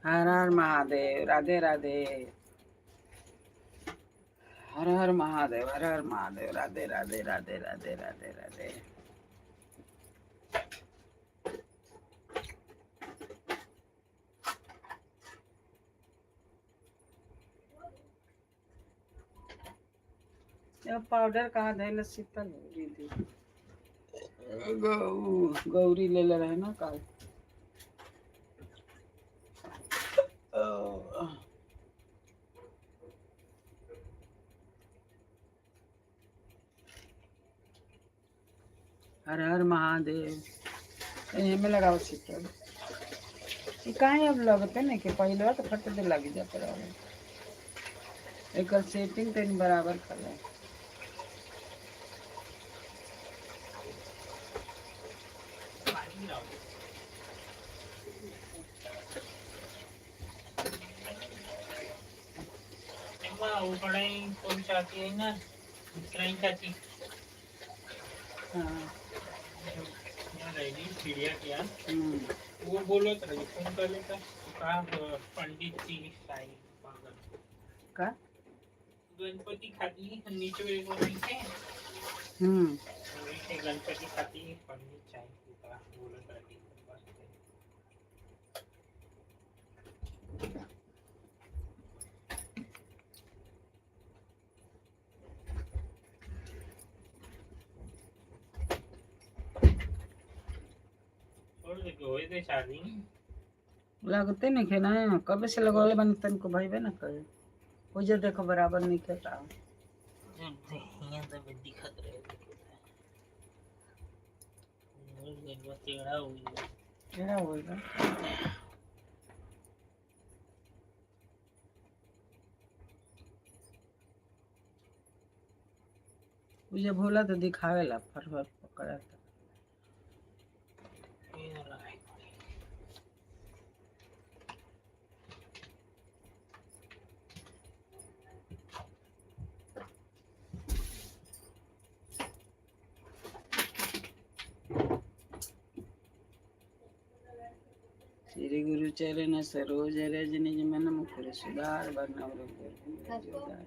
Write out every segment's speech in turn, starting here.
हर हर महादेव। राधे राधे। हर हर महादेव। हर हर Mahadev. Radhe Radhe Radhe Radhe Radhe Radhe. Powder कहाँ धैल शीतल दीदी गौरी ले रहे ना कल। हर हर महादेव। में लगाओ शीतल कहीं अब लगते नहीं कि पहले तो फट दे लग जाते रहे। एक सेटिंग तेन बराबर कर ले। वो कढ़ाई कौन चाहती है ना कढ़ाई चाची। हाँ रहेगी चिड़िया क्या वो बोलो तो फोन कर लेता कहा पंडित जी साई पागल का गणपति खाती नीचे एक नीचे गणपति खाती पंडित चाहिए बोलो तो लगते नहीं खे ना कब से लगौले बनी तन को भाई ना करे हो जा देखो बराबर नहीं खेता दिखत रहे टेढ़ा होगा। मुझे भोला तो दिखावेला फरफर पकड़ा था। श्री गुरु चरण सरोज रज निज मन मुकुर सुधार बरनउर जोदार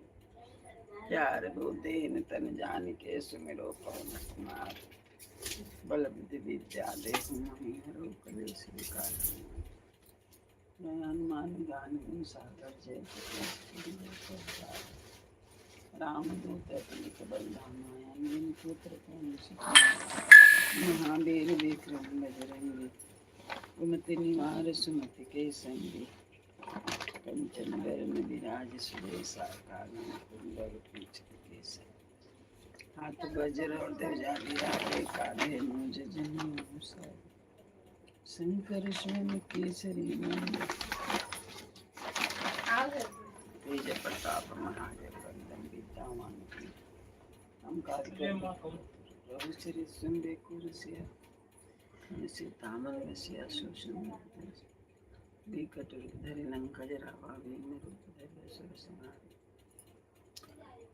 प्यार बहुदेन तन जान के सुमिरो पवन कुमार बल बुद्धि विद्या देहु महि हरो कलेश विकार हनुमान ज्ञान गुण सागर जय राम दूत अतुलित बल धामाया जिन पुत्र पवन महावीर विक्रम बजरंगी कुमति निवार सुमति के संगी कंचन बरन विराज सुरेशा कानन कुंडल कुंचित केसरी हाथ वज्र और ध्वजा विराजे कांधे मूज जनेऊ साज शंकर स्वयं केसरी नंदन तेज प्रताप महाजगवंदन विद्यावान हम प्रभु श्री सुंदे कुरसिया तामन वसिया शोषण विकट रूप धरि लंका जरावा भीम रूप धरि असुर संहारे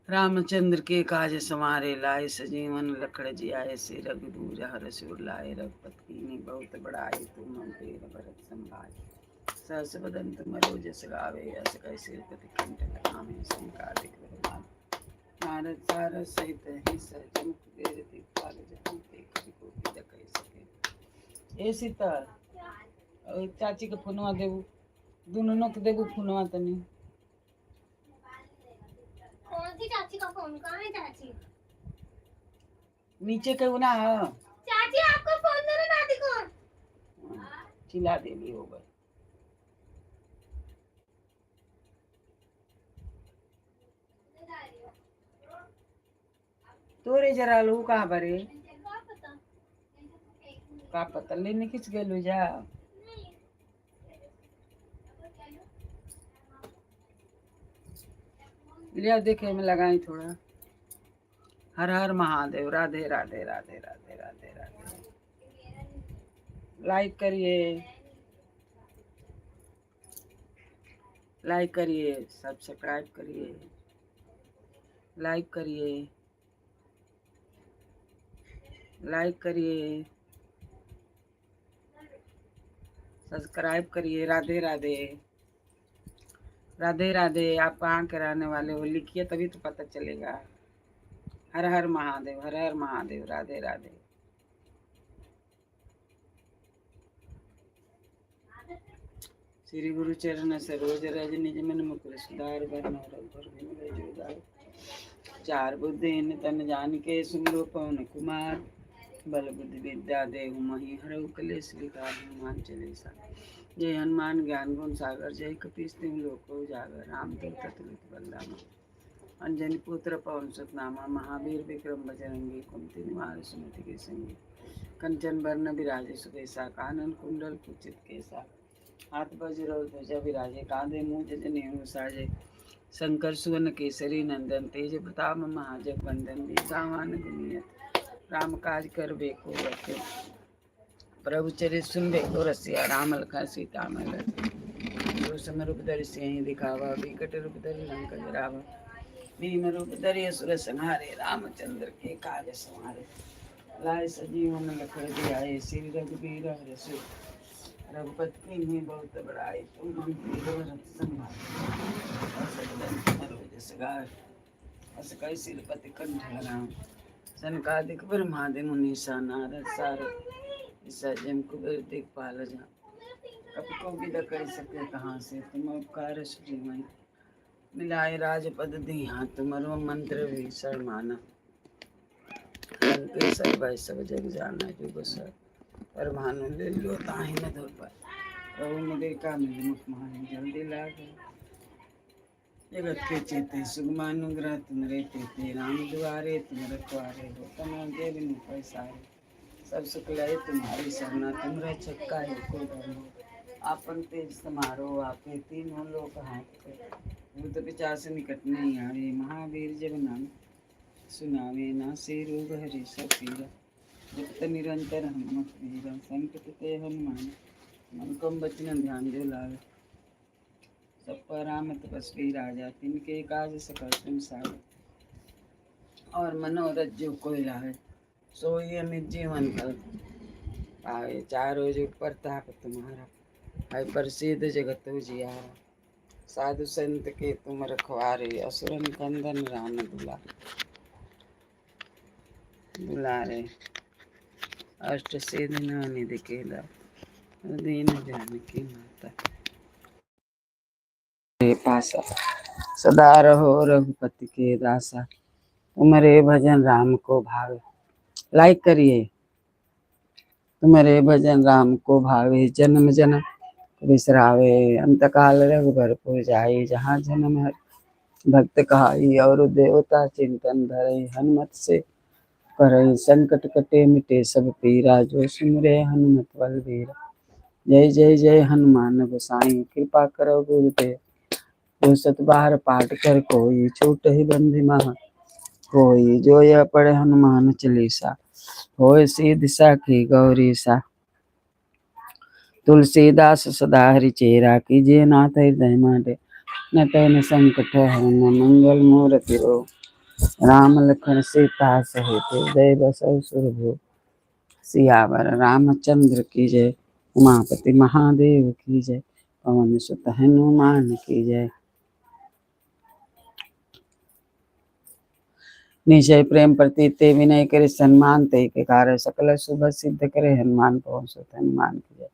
रामचंद्र के काज समारे लाए सजीवन लखड़ जियाए से रघुदूर हर सुर लाए रघुपत कीन्ही बहुत बड़ाई तुम पेर भरत संभाई सहस बदन तुम रोजस गावे यस कैसे पति कंठ लगावे संकालिक ब्रह्मांड नारद सारद सहित ही सहज मुख देर दिखपाल जहाँ ते कवि कोटि कह सके। ए सीता चाची के फोनवा देबू दोनों नोक देबू फोनवा तनी कौन सी चाची का फोन कहाँ है चाची नीचे क्यों ना चाची आपको फोन देना दादी को चिल्ला देली हो गई तोरे जरा लो कहाँ बरे का पता लेने किस गेलू जा लिया देखे में लगाई थोड़ा। हर हर महादेव। राधे राधे राधे राधे राधे राधे। लाइक करिए लाइक करिए सब्सक्राइब करिए लाइक करिए लाइक करिए सब्सक्राइब करिए। राधे राधे। राधे राधे। आप कहाँ के रहने वाले हो, लिखिए तभी तो पता चलेगा। हर हर महादेव, हर हर महादेव। राधे राधे। श्री गुरु चरण सरोज रज निज मन मुकुर सुधार बरन रघुबर बिमल जोदार। चार बुद्धि तन जान के सुमरो पवन कुमार। बल बुद्धि विद्या देहु मही हरहु कलेश विकार हनुमान चालीसा। जय हनुमान ज्ञान गुण सागर जय कपीस तिहु लोक उजागर। रामदूत अतुलित बलधामा अंजनी पुत्र पवन सुत नामा। महावीर विक्रम बजरंगी कुमति निवार सुमति के संगी। कंचन वर्ण विराजे सुबेसा कानन कुंडल कुचित केसा। हाथ वज्र और ध्वजा विराजे कांधे मूंज जनेऊ साजे। शंकर सुवन केसरी नंदन तेज प्रताप महाजग वंदन। विद्यावान गुणियत राम काज कर बेको रखे। प्रभु चरित सुन बेको रसिया। राम लखन सीता मन जो सम रूप धरि सिंह दिखावा। विकट रूप धरि लंका जरावा। भीम रूप धरि असुर संहारे। रामचंद्र के काज संहारे। लाए सजीवन लखन जियाए। श्री रघुबीर हरषि रघुपति कीन्ही बहुत बड़ाई। तुम मम रघुरथ संभाल। अस कई सिरपति कंठ लगाम। सनकादिक ब्रह्मादि मुनीसा नारद सारद ईसा जम कुबेर दिखपाल जा। कपि कोविद कर सके कहाँ से तुम उपकार सुजीवन। मिलाए राजपद दीहा तुमरो मंत्र भीषण माना। लंकेश्वर भय सब जग जाना जुग सर। पर भानु ले लो ताहि न धुर पर। प्रभु मुदे का मिल मुख माहि जल्दी लागे। जगत के चेते सुगमानुग्रह तुम रे तेते। राम दुआरे तुम रखवारे हो तम देव नि पैसारे। सब सुख लय तुम्हारी सरना तुम रक्षक काहे को डरना। आपन तेज समारो आपे तीनों लोक हांकते। भूत पिशाच निकट नहीं आवे। महावीर जब नाम सुनावे नासे रोग हरि सब पीरा। जपत निरंतर हनुमत वीरा। संकट ते हनुमान मन कम बचन ध्यान जो लावे। सब पर राम तपस्वी राजा तिनके काज सकल तुम सारे। और मनोरथ जो कोई लावे सोई अमित जीवन फल पावे। चारों जुग प्रताप तुम्हारा है प्रसिद्ध जगत उजियारा। साधु संत के तुम रखवारे। असुरन कंदन राम दुलारे। अष्ट सिद्धि निधि केला दीन जानकी माता। पासा सदा रहो रघुपति के दासा। तुम्हारे भजन राम को भावे। लाइक करिए। तुम्हारे भजन राम को भावे। जन्म जन्म बिसरावे। अंत काल रघुबर पुर जाई। जहाँ जन्म हर भक्त कहाई। और देवता चिंतन धरई। हनुमत से करई संकट कटे मिटे सब पीरा। जो सुमरे हनुमत बलबीरा। जय जय जय हनुमान गोसाई। कृपा करो गुरुदेव जो सत बार पाठ कर कोई। छूट ही बंधि महा कोई। जो यह पढ़े हनुमान चालीसा होय सिद्धि साखी गौरी सा। तुलसीदास सदा हरिचेरा। कीजिए नाथ हृदय माटे। न तैन संकट हरन मंगल मूर्ति रो। राम लखन सीता सहित हृदय बसौ सुरभूप। सियावर रामचंद्र की जय। उमापति महादेव की जय। पवन सुत हनुमान की जय। निश्चय प्रेम प्रतीत ते विनय करे सम्मान ते के कार्य सकल शुभ सिद्ध करे। हनुमान पवन सुत हनुमान की जय।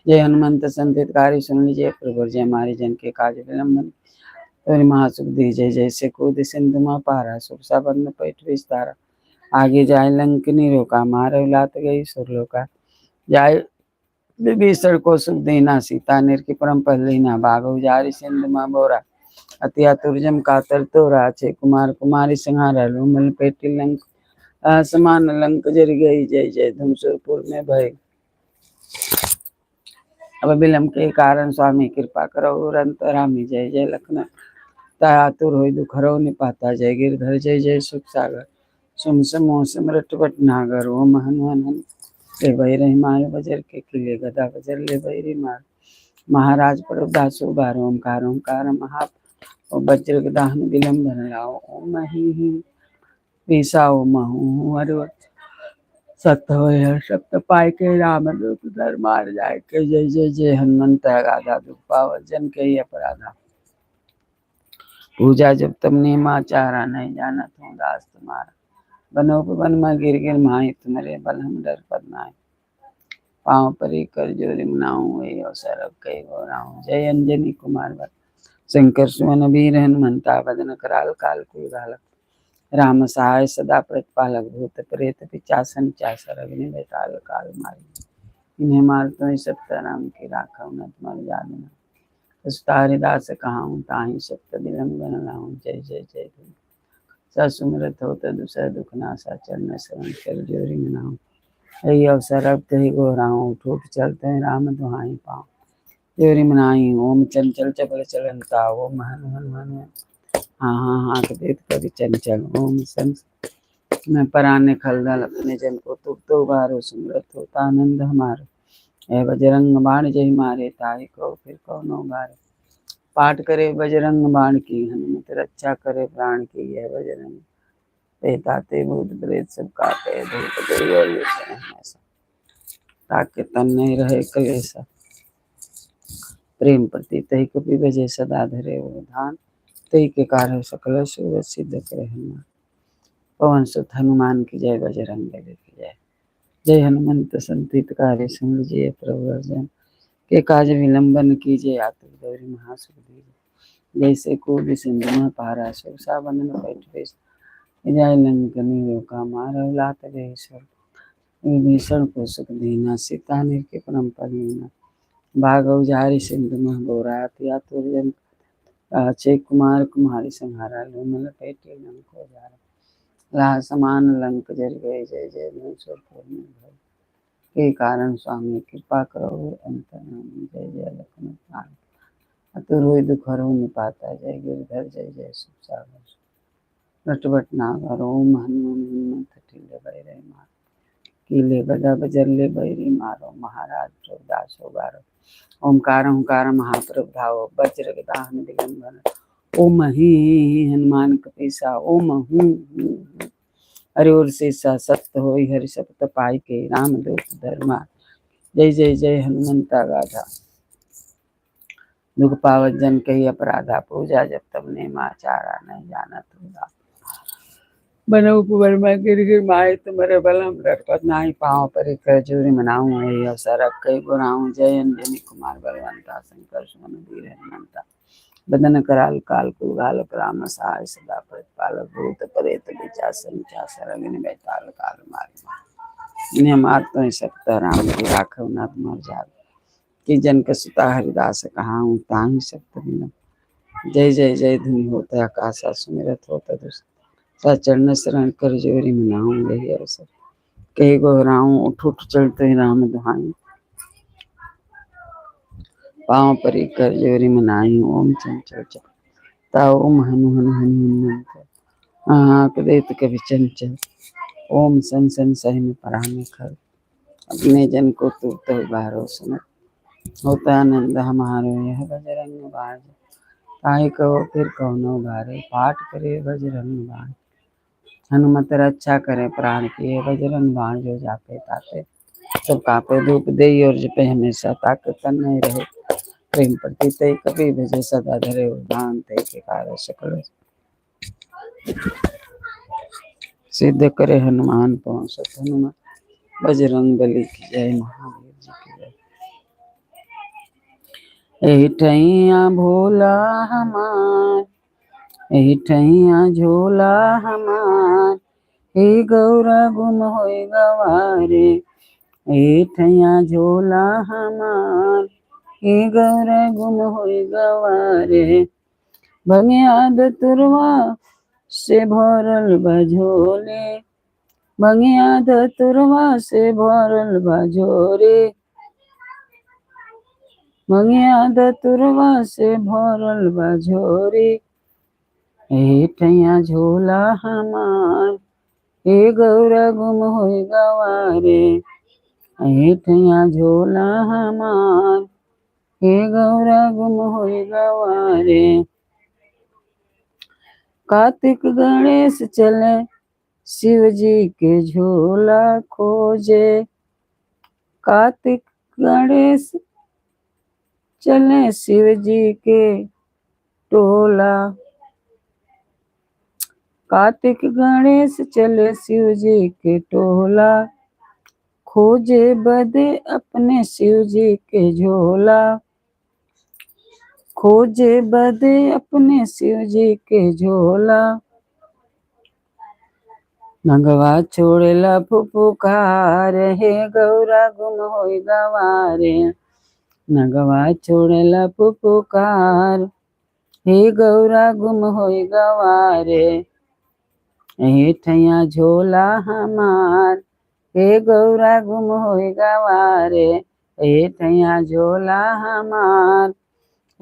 जय हनुमंत संतित कार्य सुन लीजिए प्रभु जय हमारे जन के काज विलंबन तो महासुख दीजय। जैसे कूद सिंधु मा पारा सुख सबंध पैठ विस्तारा। आगे जाए लंक निरोका मारे लात गई सुरलोका। जाय विभीषण को सुख देना सीता निर परम पहलीना। बाघ जारी सिंधु मा बोरा अति आतुर्जम कातर तो राचे। कुमार कुमारी संहारा लूमल पेटी लंक समान लंक जर गई। जय जय धुमसुरपुर में भय अब विलम्ब के कारण स्वामी कृपा करो। अंतरामी जय जय लखन तातुर हो दुखरो निपाता। जय गिरधर जय जय सुख सागर। सुम समो सिमरट भटनागर। ओम हनुमान ले भई रहीमाल बजर के किले। गदा बजर ले भई मार। महाराज प्रभुदासो बार ओंकार ओंकार महा वज्र दाहन विलंबन लाओ। ओम ही पीसाओ महू हर सत्य हो सत्य पाई के। राम दूत धर मार जाए के। जय जय जय हनुमंत गाधा दुख पावल जन के ही अपराधा। पूजा जब तुमने माँ चारा, नहीं जाना तू दास तुम्हारा। बनो वन में गिर गिर माही, तुम्हारे बल हम डर पद नाय। पाँव परी कर जोरी मनाऊं, वही अवसर अब कई गौराऊं। जय अंजनी कुमार बल शंकर सुवन वीर हनुमंता, बदन कराल काल कुल घालक। राम सहाय सदा प्रतिपालक, भूत प्रेत पिचासन चासर। अग्नि बेताल काल मारी, इन्हें मार तो सप्त राम की राखा, न तुम्हारी याद न। हरिदास कहाऊं, ताहि सप्त विलंबन लाऊं। जय जय जय गुरु ससुमरत हो तदुसह दुख नासा, चरण शरण कर जोरी मनाऊं। यही अवसर अब कही गोहराऊं, उठ उठ चलते हैं राम दुहाई पाऊं। जोरी मनाई ओम चंचल चपल चलनता, ओम हन हन हन हाँ हाँ हाँ कपित कवि चंचल। ओम सन मैं पराने खलदल, अपने जन को तुक तो उबारो। सुमरत होता आनंद हमारो, है बजरंग बाण जय मारे। ताहि को फिर कौनो बारे, पाठ करे बजरंग बाण की, हनुमत रक्षा करे प्राण की। है बजरंग ताते भूत प्रेत सब काटे, धूप गई और ये हमेशा। ताकि तन नहीं रहे कलेसा, प्रेम प्रति तही कपि बजे सदा धरे। वो धान तही के कार्य सकल सुर सिद्ध करे हनुमान। पवन सुत हनुमान की जय, बजरंग बली की जय। जय हनुमंत संतित कार्य सिमर जय, प्रभु अर्जन के काज विलंबन कीजिए। आतुर गौरी महासुख दीजिए, जैसे कोटि सिंधु में पारा। सुरसा बंधन पैठ बेस, जय लंकनी रोका मार। लात गए विभीषण को सुख दीना, सीता ने के परम पदीना। भागव जारी सिंधु में बोरा, तिया तुरजन अक्षय कुमार कुमारी संहारा। लोमल पेटे लंको जारा, लाह समान लंक जर गए। जय जय भूसुरपुर में भय, के कारण स्वामी कृपा करो अंतर्यामी। जय जय लखन प्राण, अतुर होय दुख हरो निपाता। जय गिरधर जय जय सुख सागर। रटवट नागर ओम हनुमान हनुमंत ठीले बैरे मार। कीले गदा बजरले बैरी मारो, महाराज प्रभुदास बारो। ओंकार ओंकार महाप्रभु धावो, वज्र गदाहन दिगंबर। ओम ही हनुमान कपीसा, ओम हूँ हरि और शेषा। सत्य हो हरि सप्त पाई के, राम दूत धर्मा। जय जय जय हनुमंता गाधा, दुख पावत जन कही अपराधा। पूजा जब तब ने माँ चारा, नहीं जाना तू दास। बनो कुबर में गिर गिर माए, तुम्हारे बल हम रखपत नाही। पाँव पर कर जोरी मनाऊं, यही अवसर अब कई गुराऊं। जय अंजनी कुमार बलवंता, शंकर सुमन वीर हनुमंता। बदन कराल काल कुल घालक, राम सहाय सदा प्रतिपालक। भूत प्रेत पिशाच चासर, अग्नि बेताल काल मारी। इन्हें मार तो सकता राम की राखव, न तुम जाग। कि जन का सुता हरिदास कहाऊं, ताहि सप्त बिलम। जय जय जय धुनि होता आकाशा, सुमिरत होता दुष्ट। चरण शरण कर जोरी मनाऊं, यही अवसर कही गोहराऊं। उठ उठ चलते ही राम दुहाई, पाँव परी कर जोरी मनाई। ओम चंचल चपता, ओम हनु हनु हनुमंत। आँख देत कभी चंचल, ओम सन सन सहम पराने खर। अपने जन को तू तो बारो सुमत, होता आनंद हमारो। यह बजरंग बाज, ताहि कहो फिर कौनो बारे। पाठ करे बजरंग बाण, हनुमत रक्षा करे प्राण की। ये बजरंग बाण जो जापे ताते, सब कापे। धूप दे और जपे हमेशा, ताकि तन नहीं रहे प्रेम प्रति तय कभी भजे सदा धरे। उदान तय के कार्य सकल सिद्ध करे हनुमान। पवन सुत हनुमान, बजरंग बली की जय, महावीर जी की जय। एहि ठैया भोला हमार, एहि ठैया झोला हमार। हे गौरा गुम होय गवारे, हे ठैया झोला हमार। हे गौरा गुम होय गवारे, भंगियाद तुरवा से भरल बझोले। भंगियाद तुरवा से भरल बझोरे, भंगियाद तुरवा से भरल बझोरे। हे ठैया झोला हमार, हे गौरा गुम होय गवारे। हे ठैया झोला हमार, हे गौरा गुम होय गवारे। कार्तिक गणेश चले शिव जी के झोला खोजे। कार्तिक गणेश चले शिव जी के टोला, कार्तिक गणेश चले शिव जी के टोला, खोजे बदे अपने शिव जी के झोला, खोजे बदे अपने शिव जी के झोला। नगवा छोड़ेला फुफुकार, हे गौरा गुम होई गवारे। नगवा छोड़ेला फुफुकार, हे गौरा गुम होई गवारे। हे ठैया झोला हमार, हे गौरा गुम होई गवारे। हे ठैया झोला हमार,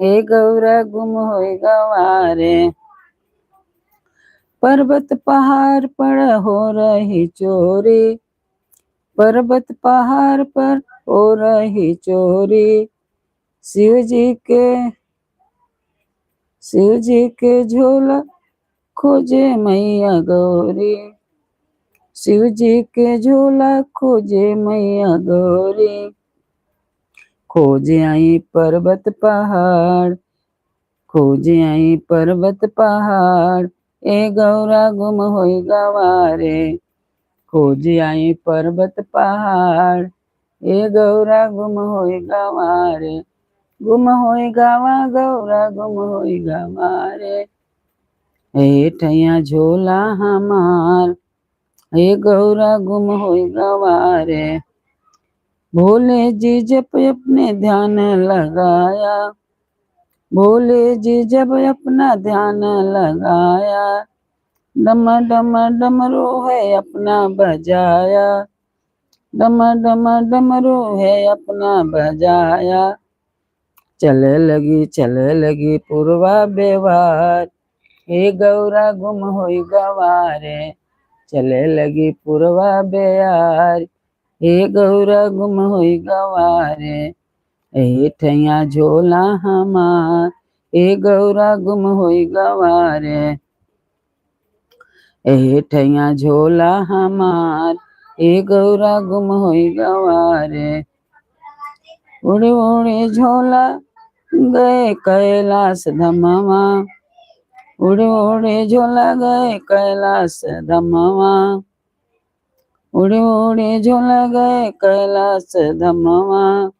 हे गौरा गुम होई गवारे। पर्वत पहाड़ पर हो रही चोरी, पर्वत पहाड़ पर हो रही चोरी। शिव जी के झोला खोजे मैया गौरी, शिव जी के झोला खोजे मैया गौरी। खोजे आई पर्वत पहाड़, खोजे आई पर्वत पहाड़, ए गौरा गुम होई गवारे। खोजे आई पर्वत पहाड़, ए गौरा गुम होई गवारे। गुम होई गवा गौरा गुम होई गवारे। हे ठैया झोला हमार, हे गौरा गुम होई गवारे। भोले जी जब अपने ध्यान लगाया, भोले जी जब अपना ध्यान लगाया, डम डम डमरू है अपना बजाया, डम डम डमरू है अपना बजाया। चले लगी पूर्वा बेवार, हे गौरा गुम होई गवारे। चले लगी पूर्वा बेयार, हे गौरा गुम होई गवारे। हे ठैया झोला हमार, हे गौरा गुम होई गवारे। हे ठैया झोला हमार, हे गौरा गुम होई गवारे। उड़े उड़े झोला गए कैलाश धमवा, उड़े उड़े झोला गए कैलाश धमवा, उड़े उड़े झोला गए कैलाश धमवा।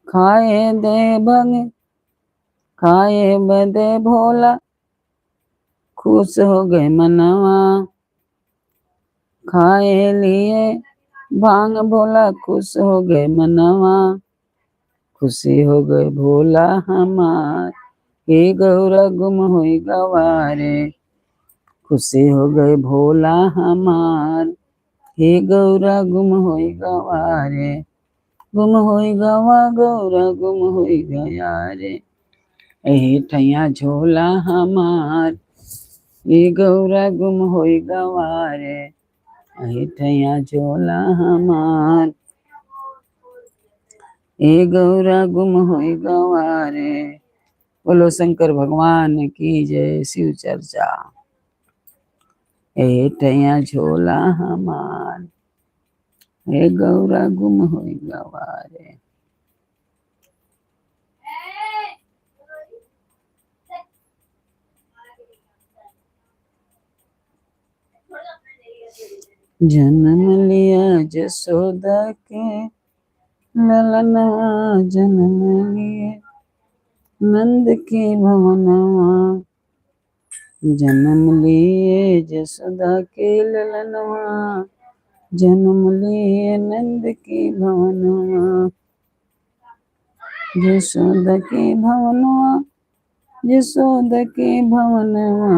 खाए दे भंग खाए बदे भोला, खुश हो गए मनवा। खाए लिए भांग भोला, खुश हो गए मनवा। खुशी हो गए भोला हमार, हे गौरा गुम होई गवारे। खुशी हो गए भोला हमार, हे गौरा गुम होई गवारे। गुम होई गवा गौरा गुम होई गया रे। हे ठैया झोला हमार, हे गौरा गुम होई गवारे। हे ठैया झोला हमार, हे गौरा गुम होई गवारे। बोलो शंकर भगवान की जय। शिव चर्चा। हे ठैया झोला हमार, हे गौरा गुम होई गवारे। जन्म लिया जसोदा के ललना, जन्म लिए नंद के भवनवा। जन्म लिए जसोदा के ललनवा, जन्म लिए नंद के भवनवा। जसोदा के भवनवा, जसोदा के भवनवा।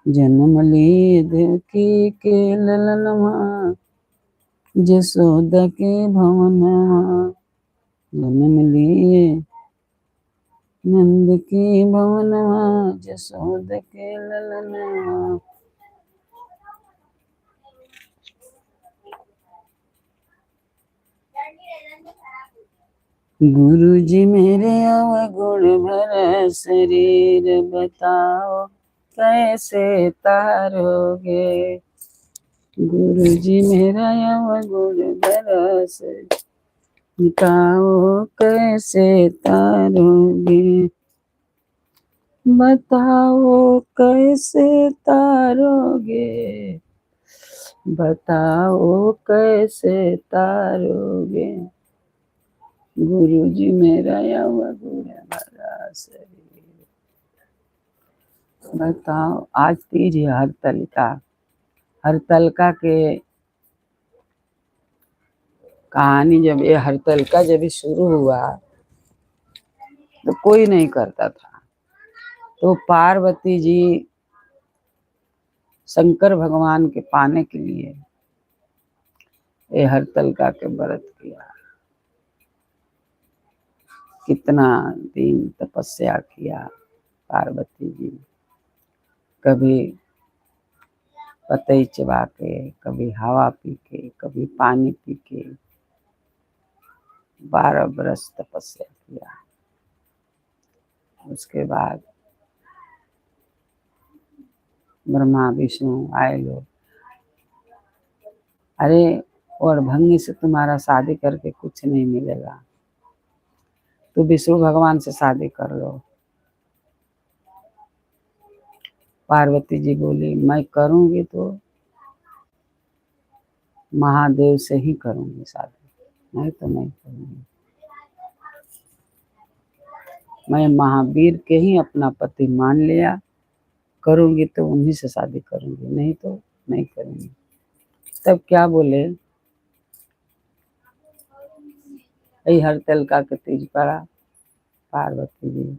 जन्म लिए देवकी के ललनवा, जसोदा के भवनवा। जन्म लिए नंद के भवनवा, जसोदा के ललनवा। गुरु जी मेरे अवगुण भरा शरीर बताओ, कैसे तारोगे। गुरु जी मेरा अवगुण भरा शरीर बताओ, कैसे तारोगे। बताओ कैसे तारोगे, बताओ कैसे तारोगे, गुरु जी मेरा हुआ गुरु भरा शरीर। बताओ, आज तीज है हरतालिका। हरतालिका के कहानी जब ये हरतालिका जब शुरू हुआ तो कोई नहीं करता था। तो पार्वती जी शंकर भगवान के पाने के लिए ये हरतालिका के व्रत किया। कितना दिन तपस्या किया पार्वती जी, कभी पतई चबा के, कभी हवा पी के, कभी पानी पी के 12 बरस तपस्या किया। उसके बाद ब्रह्मा विष्णु आए लोग, अरे और भंगी से तुम्हारा शादी करके कुछ नहीं मिलेगा, तो विष्णु भगवान से शादी कर लो। पार्वती जी बोली मैं करूंगी तो महादेव से ही करूंगी शादी, नहीं तो नहीं करूंगी। मैं महावीर के ही अपना पति मान लिया, करूंगी तो उन्हीं से शादी करूंगी, नहीं तो नहीं करूंगी। तब क्या बोले, यही हरतालिका के तीज पड़ा। पार्वती जी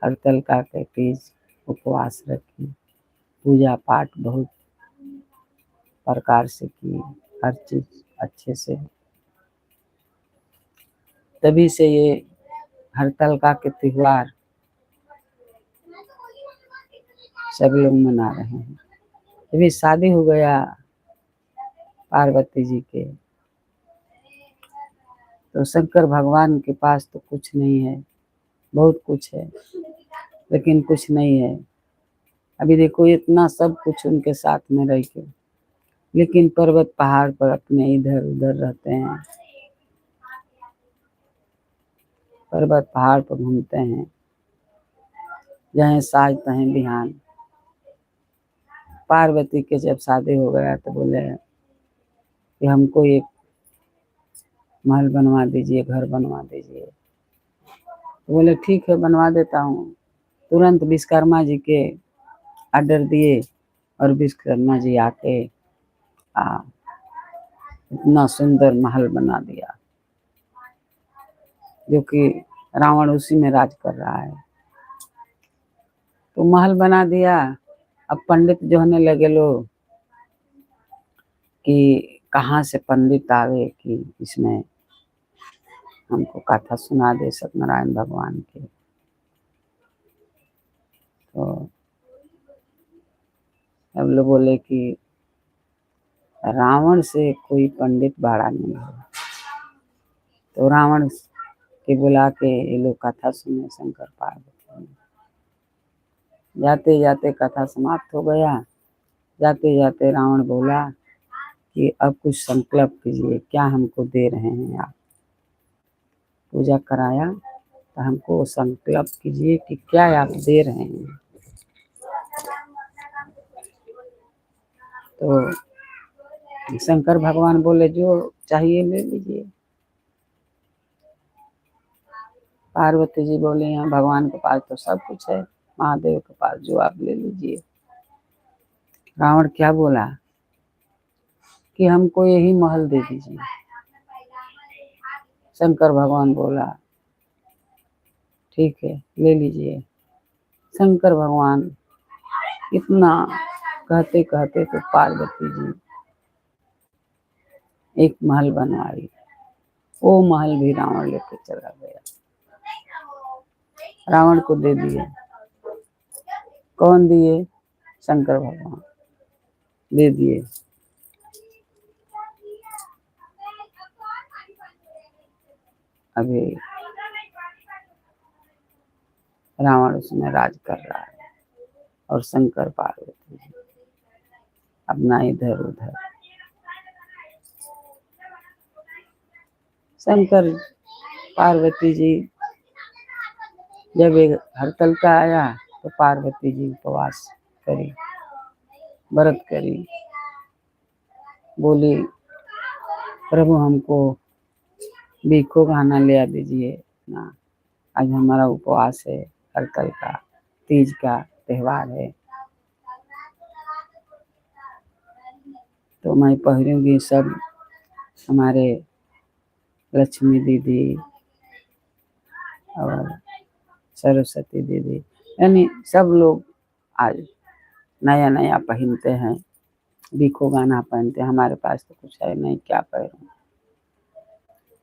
हरतालिका के तीज उपवास रखी, पूजा पाठ बहुत प्रकार से की, हर चीज अच्छे से। तभी से ये हरतालिका के त्योहार सब लोग मना रहे हैं। तभी शादी हो गया पार्वती जी के, तो शंकर भगवान के पास तो कुछ नहीं है, बहुत कुछ है लेकिन कुछ नहीं है। अभी देखो इतना सब कुछ उनके साथ में रह के, लेकिन पर्वत पहाड़ पर अपने इधर उधर रहते हैं, पर्वत पहाड़ पर घूमते हैं, जहाँ साज तहें बिहान। पार्वती के जब शादी हो गया तो बोले कि हमको एक महल बनवा दीजिए, घर बनवा दीजिए। तो बोले ठीक है बनवा देता हूँ। तुरंत विश्वकर्मा जी के ऑर्डर दिए और विश्वकर्मा जी आके इतना सुंदर महल बना दिया, जो कि रावण उसी में राज कर रहा है। तो महल बना दिया। अब पंडित जो होने लगे लोग कि कहाँ से पंडित आवे कि इसमें हमको कथा सुना दे सत्यनारायण भगवान के। तो अब लोग बोले कि रावण से कोई पंडित बाड़ा नहीं है। तो रावण के बुला के ये लोग कथा सुने शंकर पार्वती। जाते जाते कथा समाप्त हो गया। जाते जाते रावण बोला कि अब कुछ संकल्प कीजिए, क्या हमको दे रहे हैं आप। पूजा कराया तो हमको संकल्प कीजिए कि क्या आप दे रहे हैं। तो शंकर भगवान बोले जो चाहिए ले लीजिए। पार्वती जी बोले यहाँ भगवान के पास तो सब कुछ है, महादेव के पास जो आप ले लीजिए। रावण क्या बोला कि हमको यही महल दे दीजिए। शंकर भगवान बोला ठीक है ले लीजिए। शंकर भगवान इतना कहते कहते तो पार्वती जी एक महल बनवाई। वो महल भी रावण लेके चला गया, रावण को दे दिए। कौन दिए? शंकर भगवान दे दिए। अभी रावण उसमें राज कर रहा है और शंकर पार्वती जी अपना इधर उधर। शंकर पार्वती जी जब ये हरतालिका आया तो पार्वती जी उपवास करी, व्रत करी, बोली प्रभु हमको भीखो गहना ले आ दीजिए ना, आज हमारा उपवास है, हरतालिका तीज का त्योहार है, तो मैं पहनूंगी। सब हमारे लक्ष्मी दीदी और सरस्वती दीदी यानी सब लोग आज नया नया पहनते हैं, भीखो गाना पहनते हैं। हमारे पास तो कुछ है नहीं, क्या पहनूं,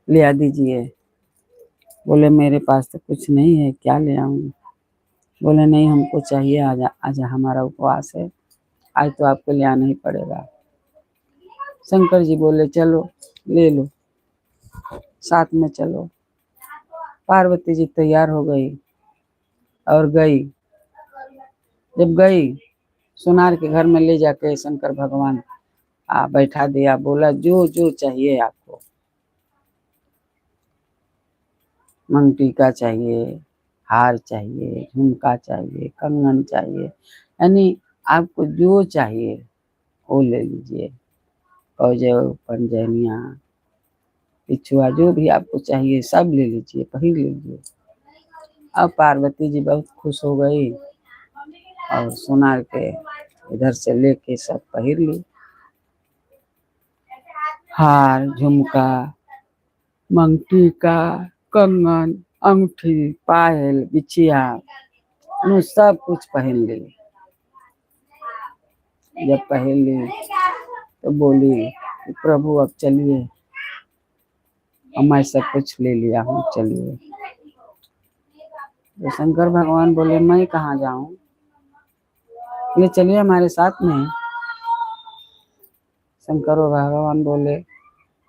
ले आ दीजिए। बोले मेरे पास तो कुछ नहीं है, क्या ले आऊं। बोले नहीं हमको चाहिए, आज हमारा उपवास है, आज तो आपको ले आना ही पड़ेगा। शंकर जी बोले चलो ले लो, साथ में चलो। पार्वती जी तैयार हो गई और गई। जब गई सोनार के घर में ले जाके शंकर भगवान बैठा दिया, बोला जो जो चाहिए आपको, मंग टीका चाहिए, हार चाहिए, झुमका चाहिए, कंगन चाहिए, यानी आपको जो चाहिए वो ले लीजिए। कौजव, पंजनिया, पिछुआ, जो भी आपको चाहिए सब ले लीजिए, पहन लीजिए। अब पार्वती जी बहुत खुश हो गई और सोनार के इधर से लेके सब पहन ली, हार, झुमका, मंगटी का, कंगन, अंगूठी, पायल, बिछिया, सब कुछ पहन ली। जब पहन ली तो बोली प्रभु अब चलिए, और मैं सब कुछ ले लिया हूँ, चलिए। तो शंकर भगवान बोले मैं कहाँ जाऊं, ये चलिए हमारे साथ में। शंकर भगवान बोले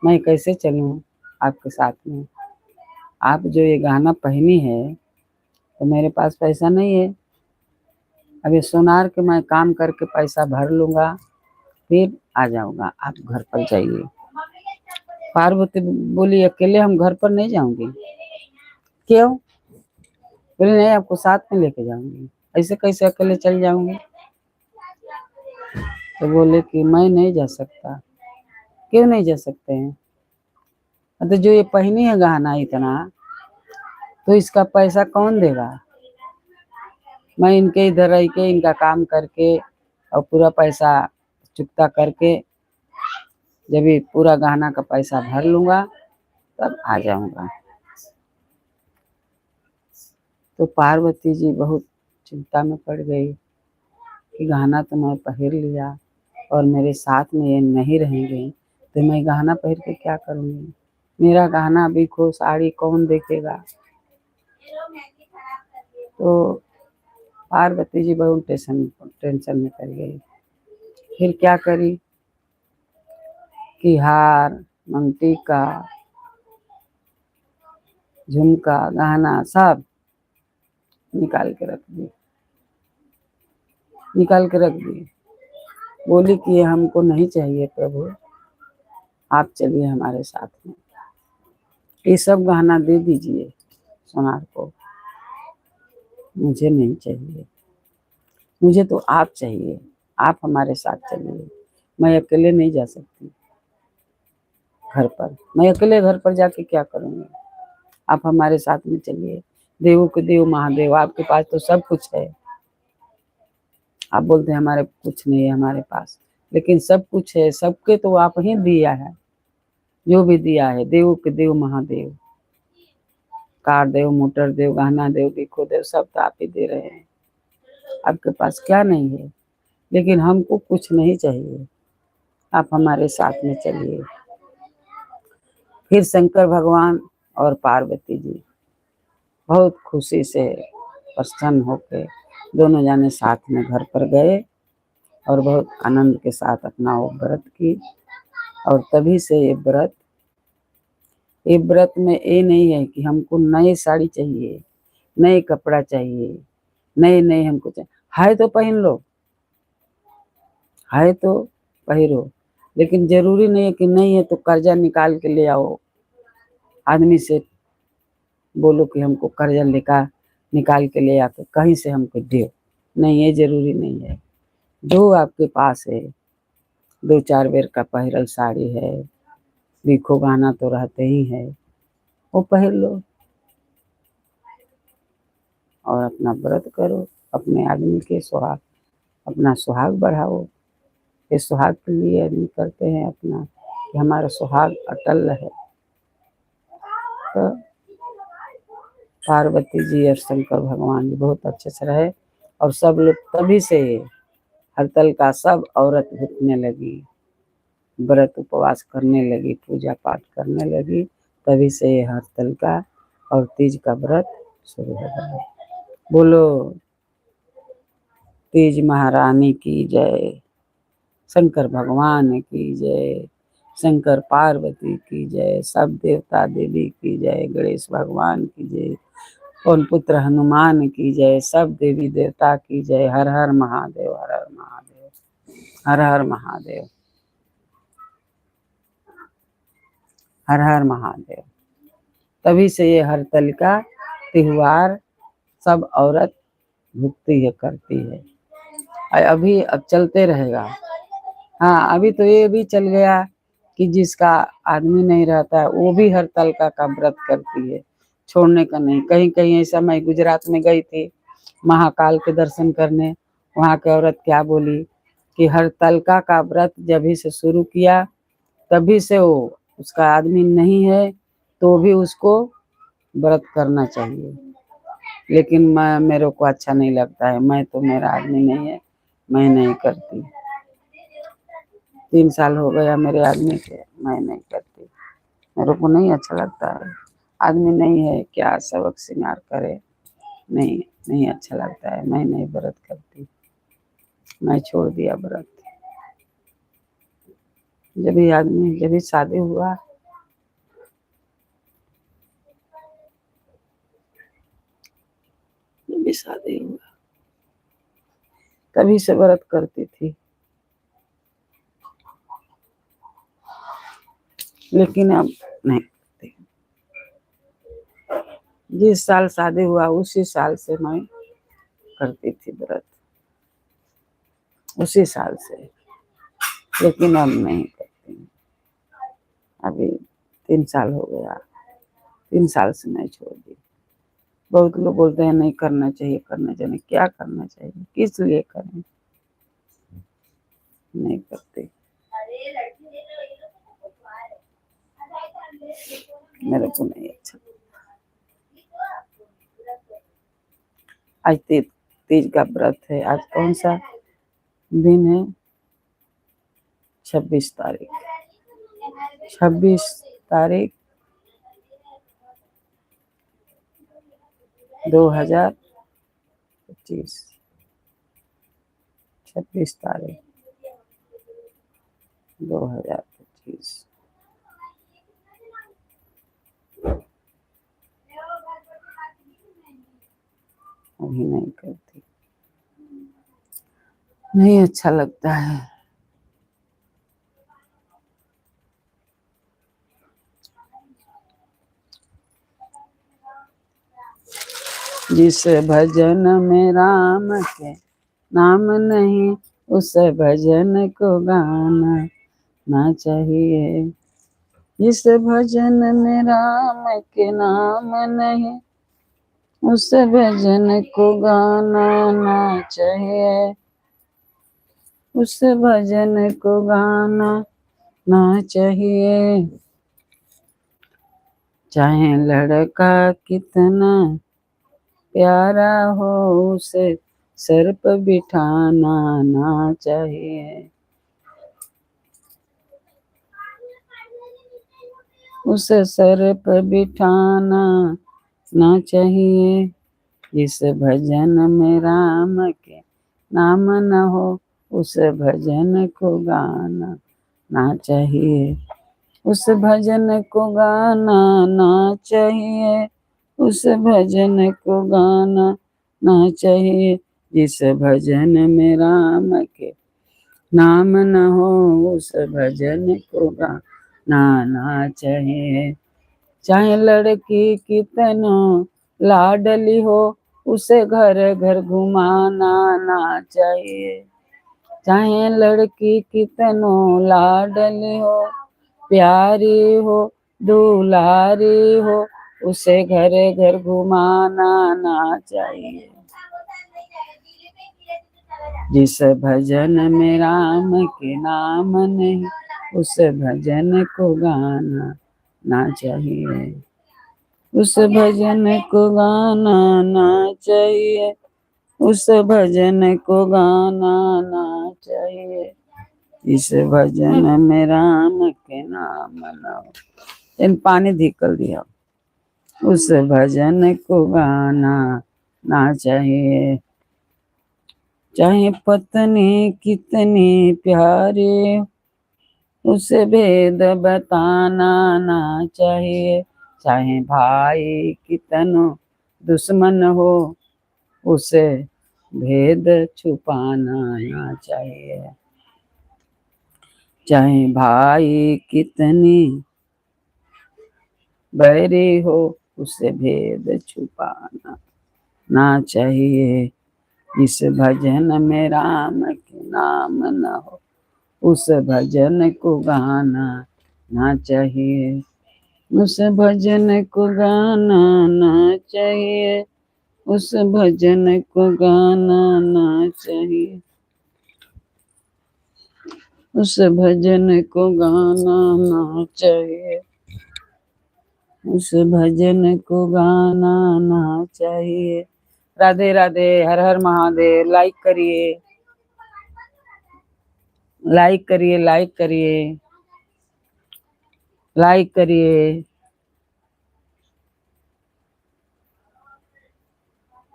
मैं कैसे चलूं आपके साथ में, आप जो ये गहना पहनी है तो मेरे पास पैसा नहीं है, अभी सोनार के मैं काम करके पैसा भर लूंगा, फिर आ जाऊंगा, आप घर पर जाइए। पार्वती बोली अकेले हम घर पर नहीं जाऊंगी। क्यों? बोले नहीं आपको साथ में लेके जाऊंगी। ऐसे कैसे अकेले चल जाऊंगी? तो बोले कि मैं नहीं जा सकता। क्यों नहीं जा सकते हैं? तो जो ये पहनी है गहना इतना, तो इसका पैसा कौन देगा? मैं इनके इधर रह के इनका काम करके और पूरा पैसा चुकता करके जब ये पूरा गहना का पैसा भर लूंगा तब आ जाऊंगा। तो पार्वती जी बहुत चिंता में पड़ गई कि गहना तो मैं पहन लिया और मेरे साथ में ये नहीं रहेंगे तो मैं गहना पहन के क्या करूंगी, मेरा गहना बिको, साड़ी कौन देखेगा। तो पार्वती जी बहुत टेंशन में पड़ गई। फिर क्या करी कि हार, मंगटी का, झुमका, गहना सब निकाल के रख दी। बोली कि ये हमको नहीं चाहिए प्रभु, आप चलिए हमारे साथ में, ये सब गहना दे दीजिए सोनार को, मुझे नहीं चाहिए, मुझे तो आप चाहिए, आप हमारे साथ चलिए, मैं अकेले नहीं जा सकती घर पर, मैं अकेले घर पर जाके क्या करूँगी, आप हमारे साथ में चलिए। देवों के देव महादेव, आपके पास तो सब कुछ है, आप बोलते हैं हमारे कुछ नहीं है हमारे पास, लेकिन सब कुछ है, सबके तो आप ही दिया है, जो भी दिया है, देवों के देव महादेव, कार देव, मोटर देव, गहना देव, देखो देव, सब तो आप ही दे रहे हैं, आपके पास क्या नहीं है, लेकिन हमको कुछ नहीं चाहिए, आप हमारे साथ में चलिए। फिर शंकर भगवान और पार्वती जी बहुत खुशी से प्रसन्न होकर दोनों जाने साथ में घर पर गए और बहुत आनंद के साथ अपना वो व्रत की। और तभी से ये व्रत में ये नहीं है कि हमको नई साड़ी चाहिए, नए कपड़ा चाहिए, नए हमको चाहिए, है तो पहन लो, है तो पहनो, लेकिन जरूरी नहीं है कि नहीं है तो कर्जा निकाल के ले आओ, आदमी से बोलो कि हमको कर्जा निकाल के ले आकर कहीं से हमको दो, नहीं, ये जरूरी नहीं है। जो आपके पास है, 2-4 बेर का पहरल साड़ी है, लीखो गहना तो रहते ही है, वो पहन लो और अपना व्रत करो, अपने आदमी के सुहाग, अपना सुहाग बढ़ाओ। ये सुहाग के लिए आदमी करते हैं अपना, कि हमारा सुहाग अटल रहे। तो पार्वती जी और शंकर भगवान जी बहुत अच्छे से रहे, और सब लोग तभी से हरतल का सब औरत भूखने लगी, व्रत उपवास करने लगी, पूजा पाठ करने लगी, तभी से ये हरतल का और तीज का व्रत शुरू हो गया। बोलो तीज महारानी की जय, शंकर भगवान की जय, शंकर पार्वती की जय, सब देवता देवी की जय, गणेश भगवान की जय, पवन पुत्र हनुमान की जय, सब देवी देवता की जय। हर हर महादेव, हर हर महादेव, हर हर महादेव, हर हर महादेव। तभी से ये हरताल का त्योहार सब औरत भुगती है, करती है। अभी अब चलते रहेगा। हाँ, अभी तो ये भी चल गया कि जिसका आदमी नहीं रहता है वो भी हरताल का व्रत करती है, छोड़ने का नहीं। कहीं कहीं ऐसा, मैं गुजरात में गई थी महाकाल के दर्शन करने, वहाँ की औरत क्या बोली कि हरताल का व्रत जब ही से शुरू किया तभी से वो, उसका आदमी नहीं है तो भी उसको व्रत करना चाहिए। लेकिन मेरे को अच्छा नहीं लगता है, मैं तो, मेरा आदमी नहीं है, मैं नहीं करती। 3 साल हो गया मेरे आदमी के, मैं नहीं करती, मेरे को नहीं अच्छा लगता है। आदमी नहीं है, क्या सबक श्रृंगार करे, नहीं, नहीं अच्छा लगता है, मैं नहीं व्रत करती, मैं छोड़ दिया व्रत। जब भी आदमी, जब भी शादी हुआ, जब भी शादी हुआ तभी से व्रत करती थी, लेकिन अब नहीं करती। जिस साल शादी हुआ उसी साल से मैं करती थी व्रत, उसी साल से, लेकिन अब नहीं करती। अभी 3 साल हो गया, 3 साल से मैं छोड़ दी। बहुत लोग बोलते हैं नहीं करना चाहिए, करना चाहिए। क्या करना चाहिए, किस लिए करें, नहीं करते, मेरे को नहीं अच्छा। आज तीज का व्रत है। आज कौन सा दिन है? 26 तारीख, 26 तारीख 2025, 26 तारीख 2025। अभी नहीं करती, नहीं अच्छा लगता है। जिस भजन में राम के नाम नहीं, उस भजन को गाना ना चाहिए। जिस भजन में राम के नाम नहीं, उस भजन को गाना ना चाहिए, उस भजन को गाना ना चाहिए। चाहे लड़का कितना प्यारा हो, उसे सर पर बिठाना ना चाहिए, उसे सर पर बिठाना ना चाहिए। जिस भजन में राम के नाम न हो, उस भजन को गाना ना चाहिए, उस भजन को गाना ना चाहिए, उस भजन को गाना ना चाहिए। जिस भजन में राम के नाम न हो, उस भजन को गाना ना चाहिए। चाहे लड़की कितनो लाडली हो, उसे घर घर घुमाना ना चाहिए। चाहे लड़की कितनो लाडली हो, प्यारी हो, दुलारी हो, उसे घर घर घुमाना ना चाहिए। जिस भजन में राम के नाम नहीं, उस भजन को गाना ना चाहिए। उस भजन को गाना ना चाहिए। उस भजन को गाना ना चाहिए। इस भजन में राम के नाम ना। इन पानी धिकल दिया। उस भजन को गाना ना चाहिए। चाहे पत्नी कितनी प्यारी, उसे भेद बताना ना चाहिए। चाहे भाई कितनो दुश्मन हो, उसे भेद छुपाना ना चाहिए। चाहे भाई कितनी बैरी हो, उसे भेद छुपाना ना चाहिए। इस भजन में राम के नाम न हो, उस भजन को गाना ना चाहिए। उस भजन को गाना ना चाहिए। उस भजन को गाना ना चाहिए। उस भजन को गाना ना चाहिए। उस भजन को गाना ना चाहिए। राधे राधे, हर हर महादेव। लाइक करिए, लाइक करिए, लाइक करिए, लाइक करिए।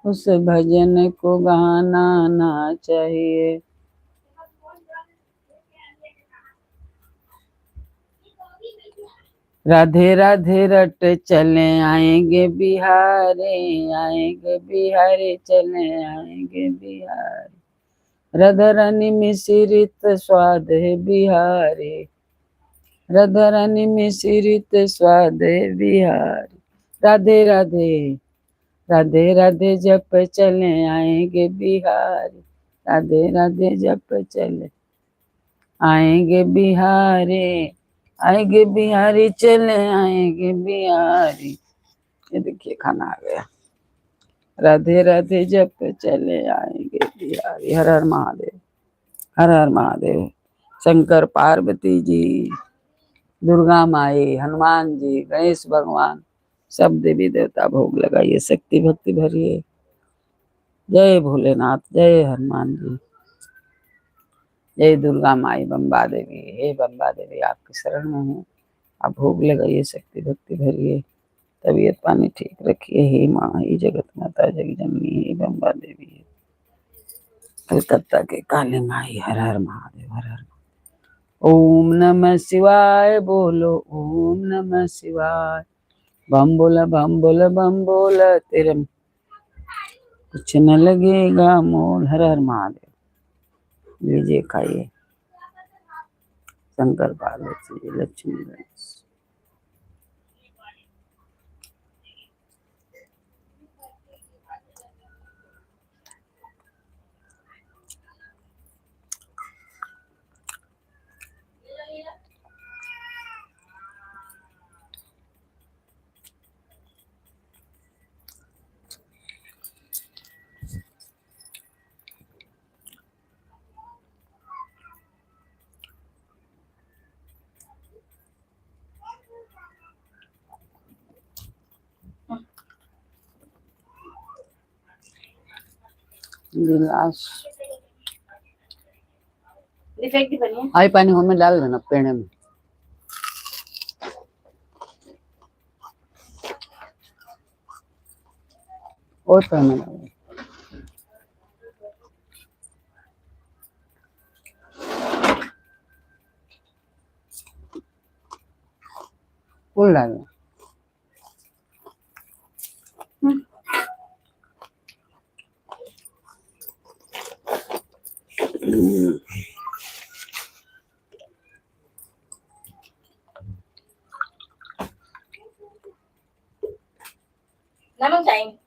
उस भजन को गाना ना चाहिए। राधे राधे रट चले आएंगे बिहारे, आएंगे बिहारे, चले आएंगे बिहारे। राधा रानी मिश्रित स्वाद है बिहारी, राधा रानी मिश्रित स्वाद है बिहारी। राधे राधे, राधे राधे जप चले आएंगे बिहारी, राधे राधे जप चले आएंगे बिहारी, आएंगे बिहारी, चले आएंगे बिहारी। ये देखिए खाना आ गया। राधे राधे जप चले आएंगे बिहारी। हर हर महादेव, हर हर महादेव। शंकर पार्वती जी, दुर्गा माई, हनुमान जी, गणेश भगवान, सब देवी देवता भोग लगाइए, शक्ति भक्ति भरिए। जय भोलेनाथ, जय हनुमान जी, जय दुर्गा माई, बम्बा देवी। हे बम्बा देवी, आपकी शरण में हूँ, आप भोग लगाइए, शक्ति भक्ति भरिए, तबीयत पानी ठीक रखिए। हे माँ, हे जगत माता, जग जननी, हे बम्बा देवी, कलकत्ता के काली माई। हर हर महादेव, हर हर। ओम नमः शिवाय बोलो, ओम नमः शिवाय। बम बोला, बम बोला, बम बोला, तेरे कुछ न लगेगा मोल। हर हर महादेव। लीजिए खाइए। शंकर पार्वती, लक्ष्मी गणेश। गिलास आई पानी में डाल देना पेड़े में। और पेड़ में डाल फूल डालना। नमक चाहिए।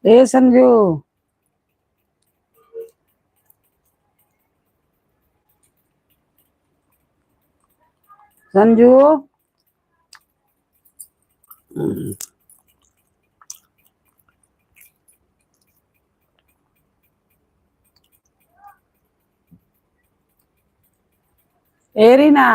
ए संजू, संजू, ए रीना,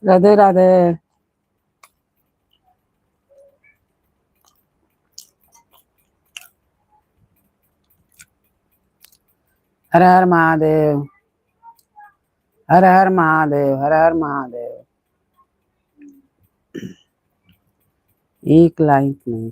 राधे राधे। हर हर महादेव, हर हर महादेव, हर हर महादेव। एक लाइक नहीं।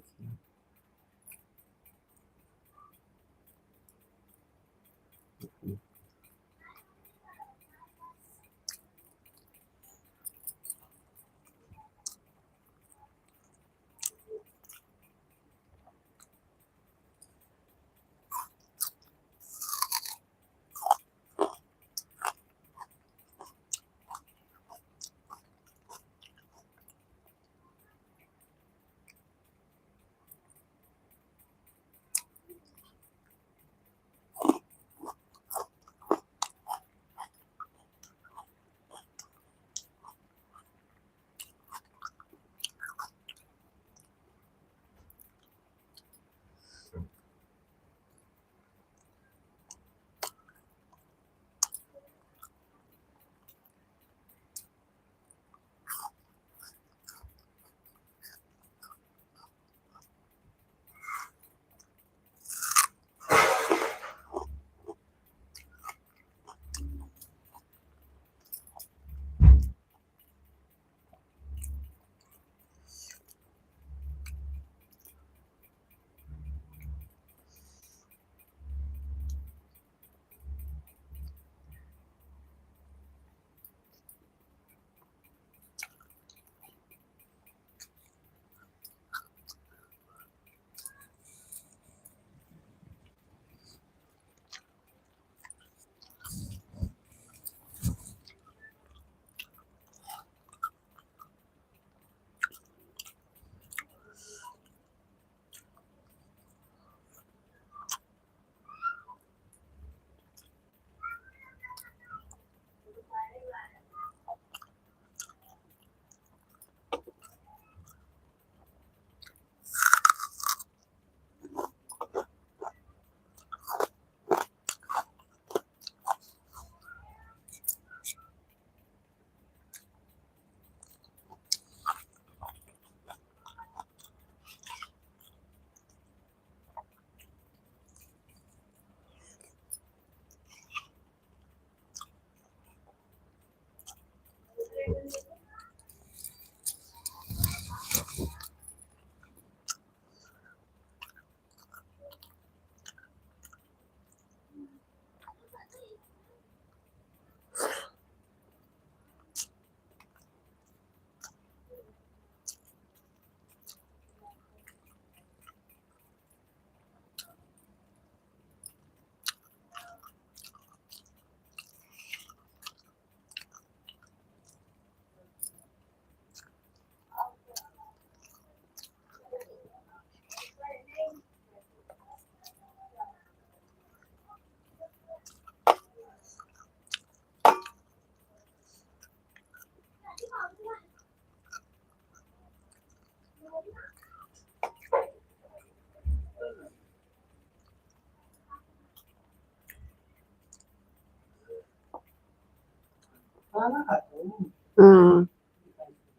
खाना खाते हो? हाँ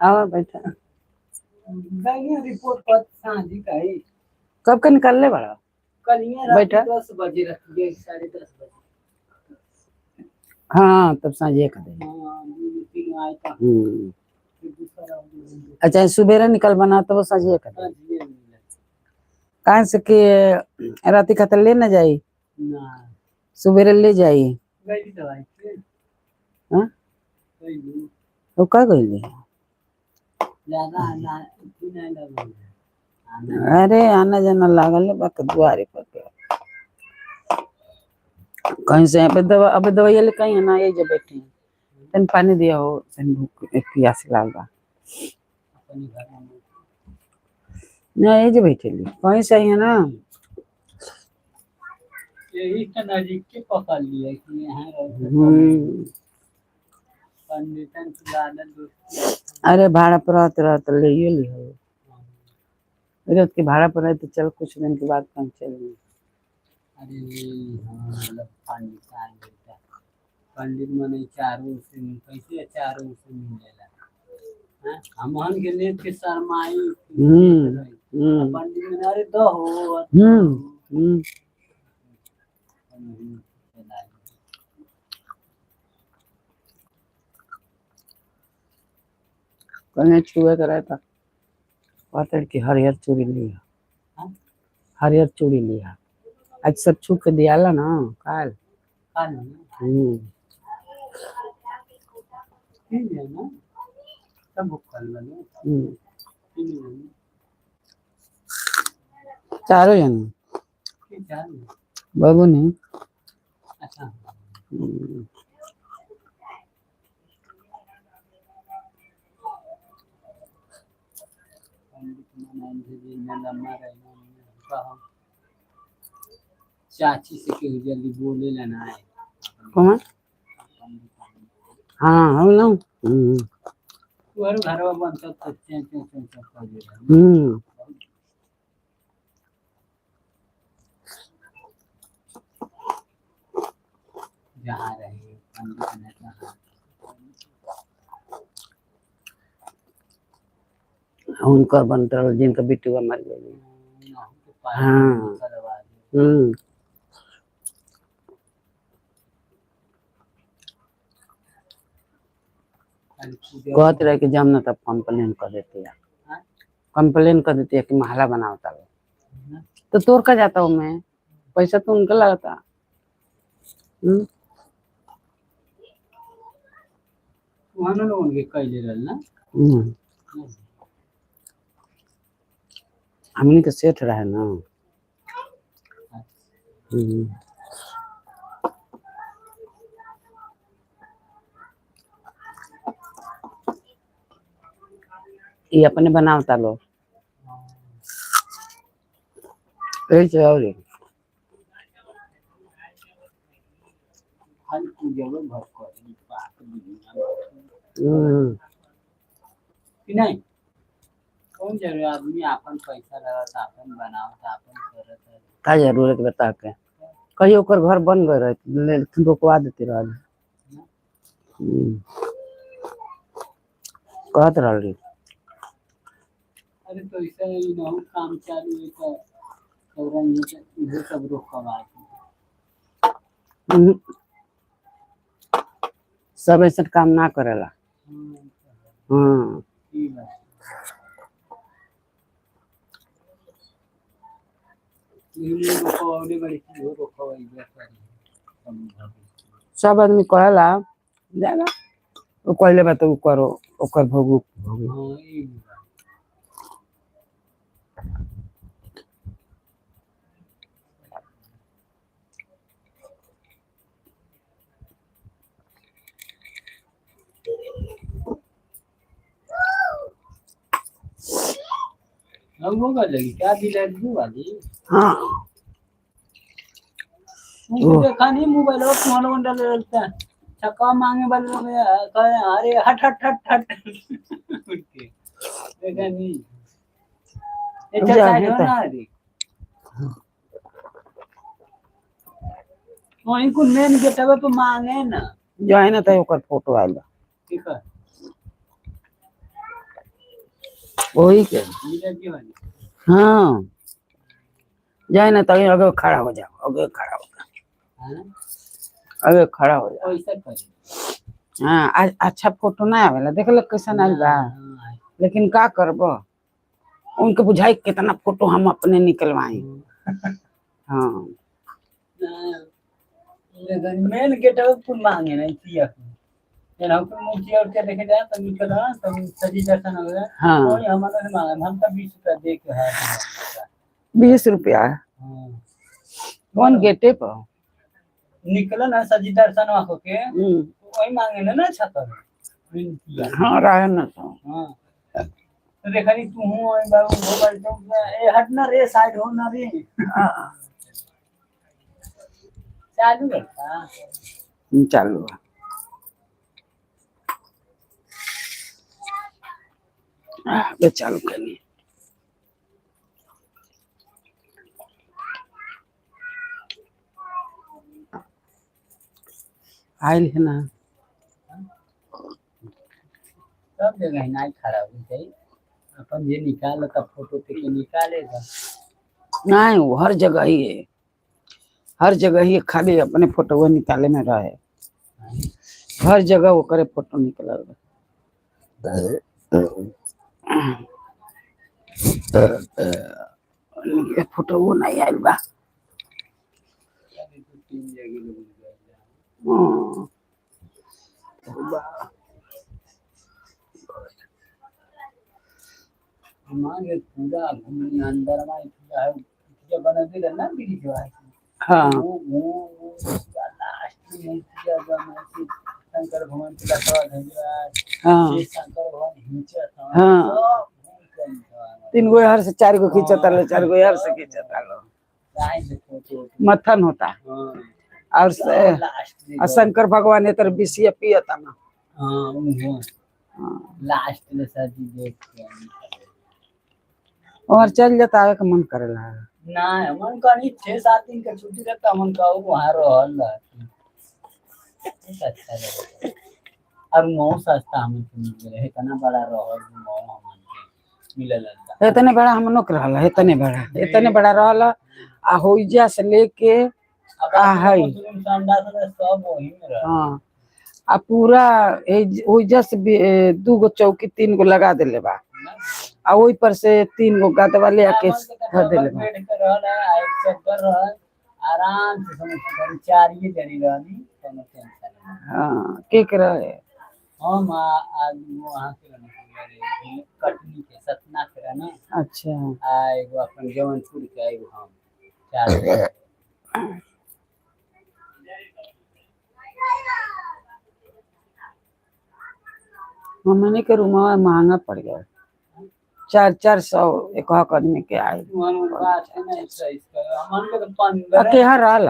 आओ बैठा दैनिक रिपोर्ट पर सांझी का ही कब के निकलने बड़ा कल ये रात बैठा 10 बजे रखिए 10:30 बजे। हाँ तब सांझे कर दे हाँ मीटिंग आया था हम्म। फिर दूसरा दिन अच्छा सुबेरे निकल बना तो वो सांझे कर दे सांझी मिला कहाँ से कि राती खातर ले न जाई ना सुबेरे ले जाई गई दवाई से हाँ कोई नहीं वो का गई ज्यादा आना नहीं लगा अरे आना जाना लागल है बाकी दुआरे पर के। कहीं से अबे दवाई ले कहीं है ना ये जो बैठे हैं तन पानी दिया हो तन भूख प्यास लागा अपने घर में ना ये जो बैठे ली कहीं से ही है ना यही का नजीक के पकड़ लिया कि यहाँ पंडितन की ज्यादा दोस्ती अरे भाड़ा पर रहते ले ये ली रोज के भाड़ा पर रहे तो चल कुछ दिन के बाद कहीं चलेंगे अरे हाँ मतलब पंडित आ गया पंडित मने चारों से कैसे चारों से मिलेला हाँ हमन के लिए के शर्माई पंडित ने अरे दो हो कहीं छुए का रहता पातर की हरियर चूड़ी लिया हरियर चूड़ी लिया आज सब छू के दियाला ना काल ठीक है ना सब बुक कर लो चारों जन बाबू नहीं अच्छा चाची से क्यों जल्दी बोले लेना है कौन हाँ हम ना और घर में बनता तो चें कर दे जहाँ रहे पंडित ने कहा उनकर बनता जिनका बिट्टू मर गई हाँ कहते रहे कि जमना तब कंप्लेन कर देती है कंप्लेन कर देती है कि महला बनावता लो तो तोड़ का जाता हूँ मैं पैसा तो उनका लगता वहाँ ना उनके कैले रहना हमने तो सेठ रहे ना ये अपने बनावता लो और हल पूजा में भर कर नहीं कौन जरूर आदमी अपन पैसा लगा अपन बनाओ अपन करत है का जरूरत बता के कहीं ओकर घर बन गए रहे तुम रोकवा देती रह कहत रही अरे तो ऐसा ही ना काम चालू है तो औरन ये सब रोकवा सब ऐसा काम ना करेला हाँ ठीक है सब आदमी कहला जाना वो कहले बा तो करो ओकर भोगू हम वो कर लगी क्या दिला दी वाली हाँ देखा नहीं मोबाइल और फोन वोन डाल रहता है छक्का मांगे वाले में अरे हट हट हट हट देखा नहीं ये चलता है ना अरे वहीं को मेन गेटवे पे मांगे ना जो है ना तो ओकर फोटो आइल ठीक है वही के नीरज जी वाली हाँ जाए ना तभी अगे खड़ा हो जाओ अगे खड़ा हो जाओ हाँ अगे खड़ा हो जाओ ऐसा करे हाँ अच्छा फोटो ना आवेला देख लो कैसा आइल बा हाँ, लेकिन का करबो उनके बुझाई कितना फोटो हम अपने निकलवाई हाँ लेकिन मेन गेट कुल मांगे नहीं किया जन हम को मूर्ति और के देखे जाए तो निकल तो सजी दर्शन हो गया हाँ कोई हमारा से मांगा हम तो 20 रुपया दे के है 20 रुपया हाँ कौन गेटे पर निकला ना सजी दर्शन आखो के वही मांगे ना छतर हाँ रहे ना तो हाँ तो देखा नहीं तू हूँ और बाबू वो बाल तो ए हट ना रे साइड हो ना रे चालू करता चालू है बे चालू करनी आयल है ना सब जगह ना खड़ा हो जाए अपन जे निकाल तब फोटो के निकालेगा नहीं वो हर जगह ही है हर जगह ही खाली अपने फोटो निकाले में रहे हर जगह वो करे फोटो निकल फोटो वो नहीं आयल बा तीन जगह लोग हाँ। हमारे पूरा घूमने अंदर में पूरा जो बना दे ना बीड़ी जो है हाँ वो लास्ट में पूरा बना के शंकर भगवान के लखवा धन्यवाद हाँ ये शंकर भगवान हिंचा था हाँ। 3 गो हर से 4 गो खींचता लो 4 गो हर से खींचता लो जाए देखो मथन होता हां और शंकर भगवान इतर विषय पियता ना हां लास्ट में शादी देख के और चल जाता है का मन करेला ना मन का नहीं 6-7 दिन का छुट्टी रहता मन का वहां रहल अच्छा लगे और मौसम सस्ता हम मिले है इतना बड़ा रहल मौसम हमके मिलल इतने बड़ा हम नोक रहल है इतने बड़ा रहल आ होइजा से लेके आ है सब वही में रह हां आ पूरा होइजा से 2 गो चौकी 3 गो लगा देले बा आ ओई पर से 3 गो गदवा ले आके धर देले बा बैठ के रहल है एक चक्कर रहल आराम से समझ 4 ही जनी रहनी कोनो टेंशन हां के रहे हम आज वहां के रहने कटनी के सतना के रहना अच्छा आ एगो अपन जवनपुर के एगो हम 4 हमने के रूम महंगा पड़ गया 400 एक आदमी के आए मन बात है ना इसका मन के तो 15 के यहाँ रहल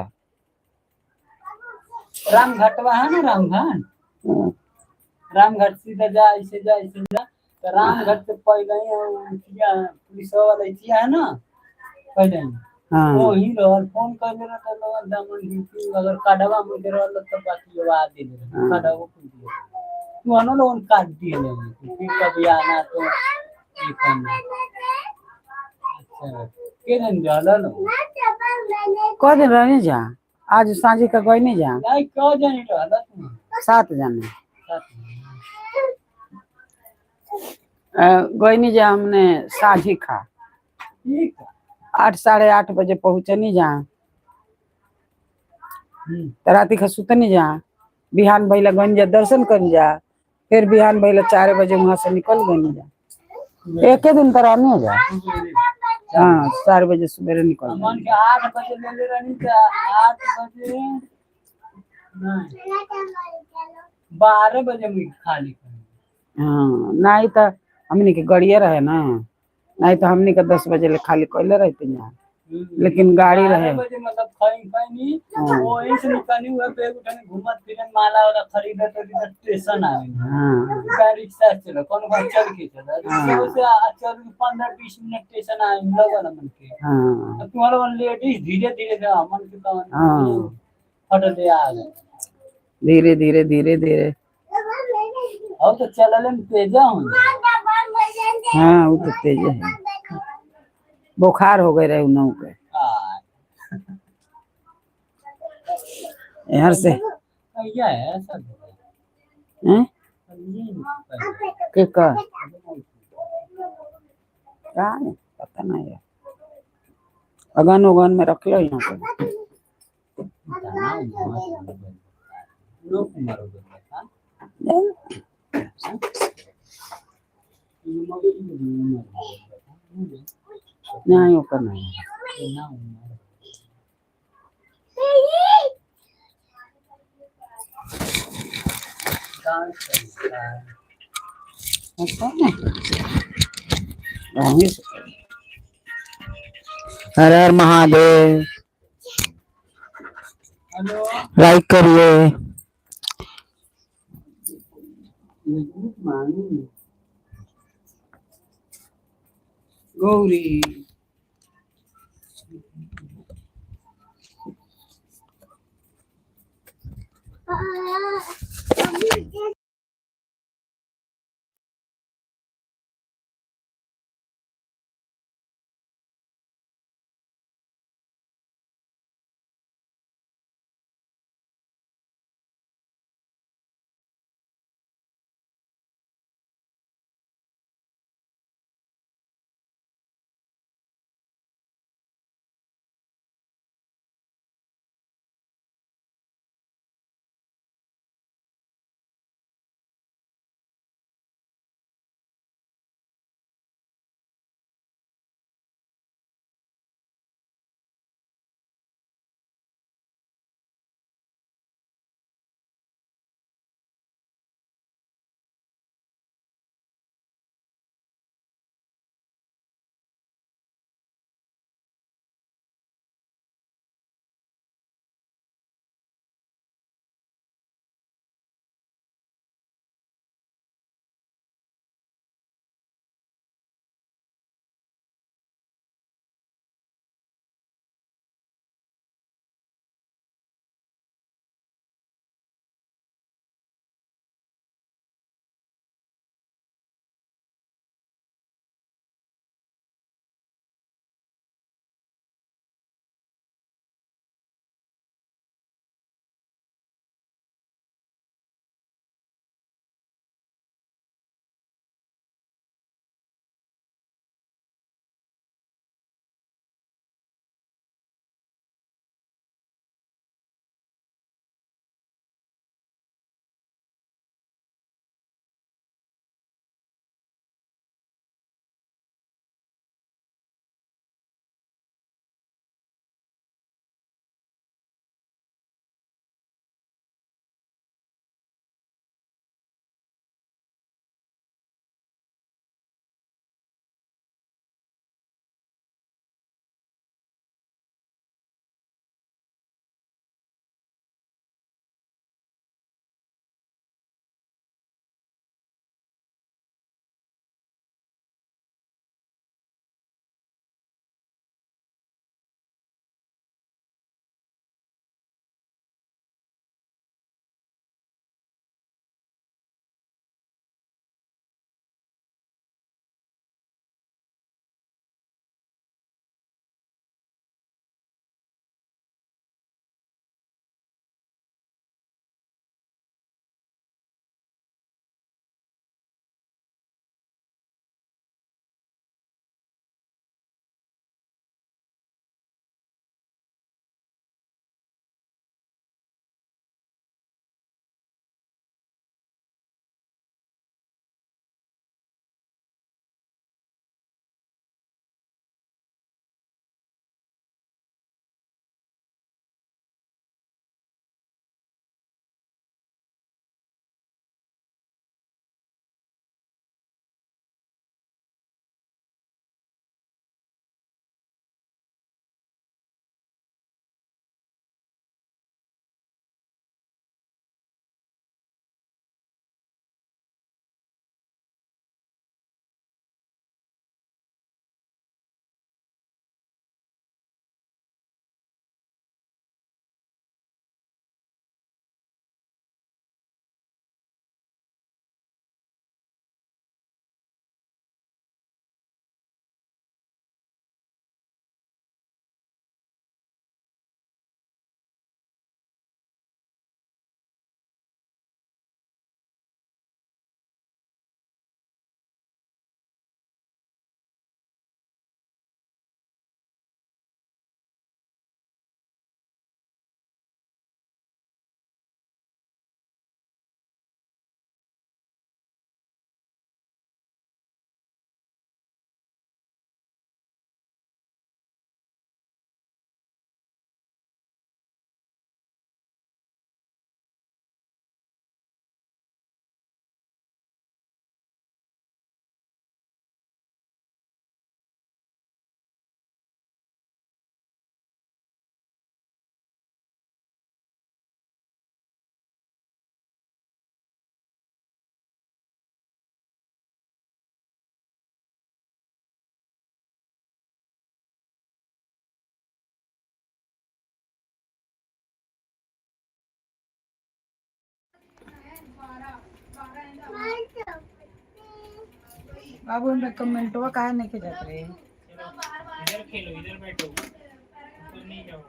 राम घाटवा है ना राम घाट सीधा जा ऐसे तो राम घाट से पहले ही पुलिस वाला इतिया है ना पहले हाँ वो ही रहल फोन कर ले तो लोग दामन ड्यूटी अगर काडवा में दे रहल तो बाकी लोग दे दे काडवा को दिए वो लोन काट दिए नहीं फिर कभी आना तो ये करना अच्छा के दिन जाला लो कौ दिन रहने जा आज सांझी का कोई नहीं जा नहीं क्यों जाने रहला तुम 7 जाने कोई नहीं जा हमने सांझी खा ठीक 8 साढ़े 8 बजे पहुंचे नहीं जा राती का सुत नहीं जा बिहान भैला गन जा दर्शन कर जा फिर बिहान भैला 4 बजे वहां से निकल गए नहीं जा एक ही दिन तरह नहीं जा हाँ 4 बजे सवेरे निकल मन के 8 बजे ले ले रहनी तो 8 बजे नहीं 12 बजे में खाली कर हाँ नहीं तो हमने के गड़िया रहे ना नहीं तो हमने के 10 बजे ले खाली कोयले रहते यहाँ लेकिन गाड़ी रहे 12 बजे मतलब खाई नहीं वो ऐसे निकलनी हुआ बैग उठाने घूमत फिरन माला वाला खरीदत तो स्टेशन आवे हाँ गाड़ी रिक्शा चलो कौन कौन चल के चला रिक्शा से चल 15-20 मिनट स्टेशन आए लगन मन के हाँ तुम्हारा वन लेडीज धीरे धीरे से मन के कौन हाँ फट दे आ गए धीरे धीरे धीरे धीरे और तो चलले में तेजा हूँ हाँ वो तो तेज है, बुखार हो गए रहे उन्हों के यहाँ से क्या है सब हैं? के का क्या है पता नहीं है, अगन उगन में रख लो यहाँ पे। नहीं ऊपर नहीं पता नहीं। वहीं से- हर हर महादेव, हेलो लाइक करिए। गौरी बाबू हम कमेंटवा काहे नहीं के जात रे? चलो इधर खेलो, इधर बैठो, ऊपर नहीं जाओ।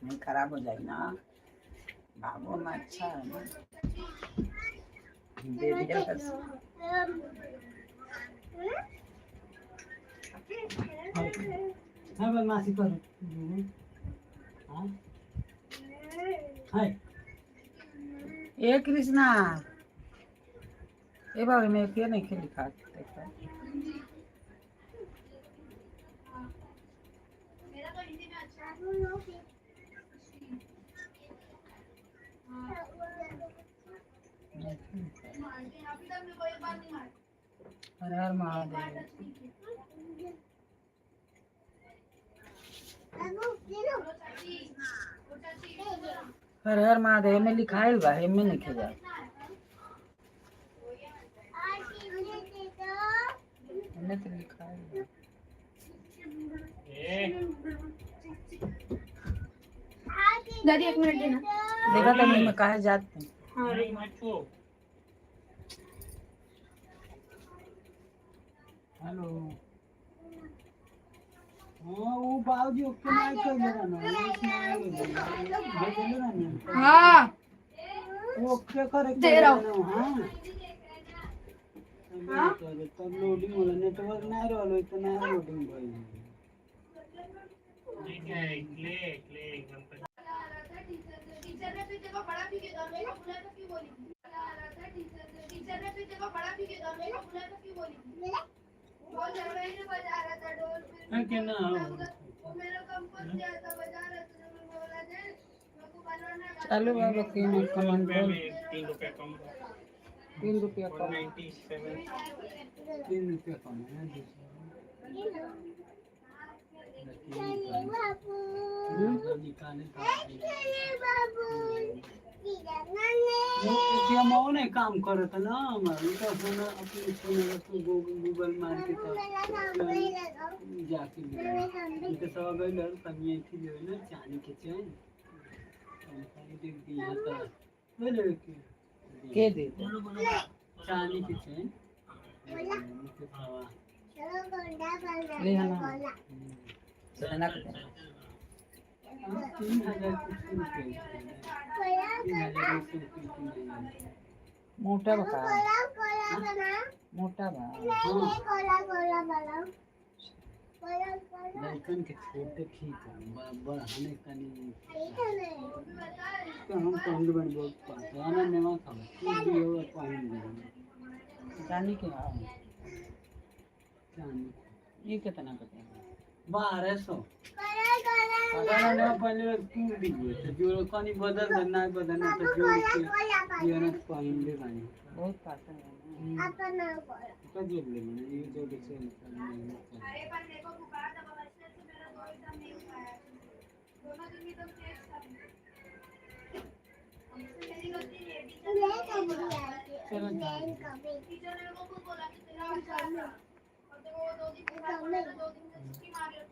नहीं खराब हो जाएगी ना। बाबू में अच्छा है ना, दे दिया बस। हाँ बदमाशी करो। हाँ हाय ए कृष्णा, ए बाबू में क्यों नहीं खेली खा देखा? हर हर महादेव। हर हर महादेव में लिखाइल बा, एमे नहीं खेला। एमे तो लिखाइल बा। ए दादी 1 मिनट देना। देखा तो मैं काहे जाते हैं। नहीं मत छुओ। हेलो हाँ वो बाबूजी ओके नहीं कर रहा ना भेजले ना हाँ वो ओके करे दे रहा हूँ। हाँ तब लोडिंग होला नेटवर्क नहीं रहलो इतना लोडिंग भइल क्ले क्ले एकदम कर। टीचर ने पीछे को बड़ा पीके दो मेरे को बुलाया तो क्यों बोली? टीचर ने पीछे को बड़ा पीके दो मेरे को बुलाया तो क्यों बोली? वो जरवे ने बजा रहा था ढोल फिर है कि ना वो मेरा कंपोज किया था बजा रहा था तो मैं बोला जे मेरे को बनाना चलो बाबा तीन कमेंट बोल। 3 रुपए कम, 3 रुपया कम। 197। 3 रुपया कम है निकाले वो नहीं काम करत ना हमारे तो फोन अपने फोन गूगल मार के तो जाके इनके सब गइल कनिया थी जो ना चांदी के चैन खाली देख दिया था बोले के दे? चांदी के चैन ले आना। चना के दे। 3000 कुछ रुपए 3000 मोटा बका, मोटा बा। लड़कन के छोटे ठीक है बढ़ाने का नहीं तो हम पहले बन बहुत पाते आना नेवा खाओ कुछ भी हो पहन लेंगे जानी के हाँ चांदी ये कितना करते हैं? 1200 अगर नेवा पहले क्यों दिए तो जो कनी बदल देना बदलना तो जोड़ के ये ना पहन ले गानी बहुत पाता है। का जोड़ ले मैंने ये जोड़ से अरे पर देखो बुखार था बचने से मेरा दो एग्जाम नहीं हुआ दोनों दिन में तो टेस्ट था हमसे मेरी गलती नहीं है टीचर ने मेरे को खुद बोला कि तेरा एग्जाम है और तो वो 2 दिन बुखार था 2 दिन से छुट्टी मार ली